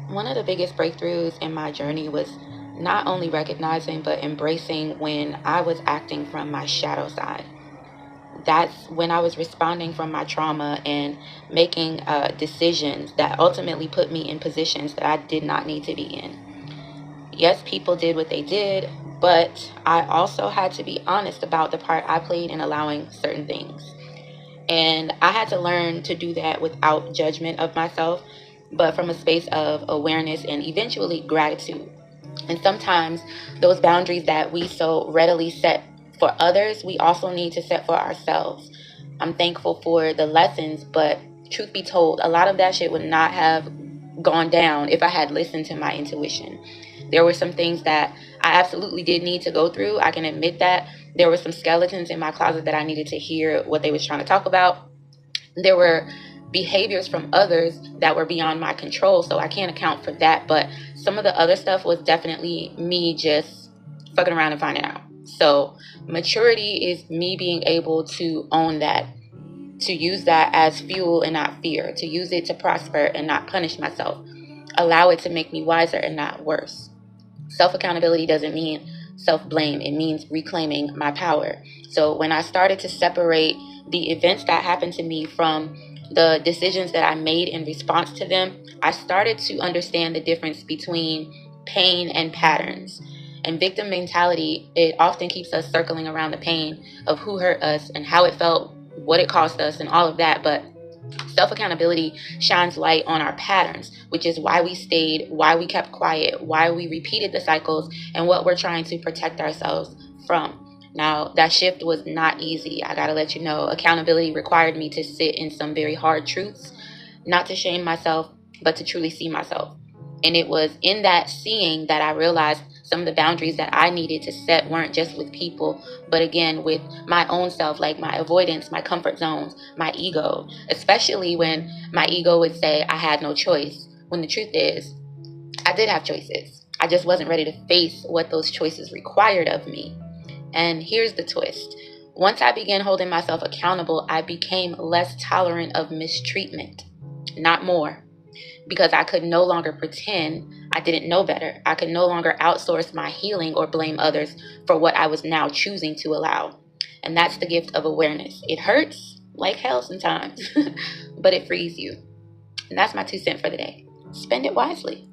One of the biggest breakthroughs in my journey was not only recognizing but embracing when I was acting from my shadow side. That's when I was responding from my trauma and making decisions that ultimately put me in positions that I did not need to be in. Yes, people did what they did, but I also had to be honest about the part I played in allowing certain things. And I had to learn to do that without judgment of myself, but from a space of awareness and eventually gratitude. And sometimes those boundaries that we so readily set for others, we also need to set for ourselves. I'm thankful for the lessons, but truth be told, a lot of that shit would not have gone down if I had listened to my intuition. There were some things that I absolutely did need to go through. I can admit that. There were some skeletons in my closet that I needed to hear what they was trying to talk about. There were behaviors from others that were beyond my control, so I can't account for that. But some of the other stuff was definitely me just fucking around and finding out. So maturity is me being able to own that, to use that as fuel and not fear, to use it to prosper and not punish myself, allow it to make me wiser and not worse. Self accountability doesn't mean self blame, it means reclaiming my power. So when I started to separate the events that happened to me from the decisions that I made in response to them, I started to understand the difference between pain and patterns. And victim mentality, it often keeps us circling around the pain of who hurt us and how it felt, what it cost us, and all of that. But self accountability shines light on our patterns, which is why we stayed, why we kept quiet, why we repeated the cycles, and what we're trying to protect ourselves from. Now, that shift was not easy. I gotta let you know, accountability required me to sit in some very hard truths, not to shame myself, but to truly see myself. And it was in that seeing that I realized some of the boundaries that I needed to set weren't just with people, but again, with my own self, like my avoidance, my comfort zones, my ego, especially when my ego would say I had no choice. When the truth is, I did have choices. I just wasn't ready to face what those choices required of me. And here's the twist. Once I began holding myself accountable, I became less tolerant of mistreatment, not more, because I could no longer pretend I didn't know better. I could no longer outsource my healing or blame others for what I was now choosing to allow. And that's the gift of awareness. It hurts like hell sometimes, but it frees you. And that's my 2 cents for the day. Spend it wisely.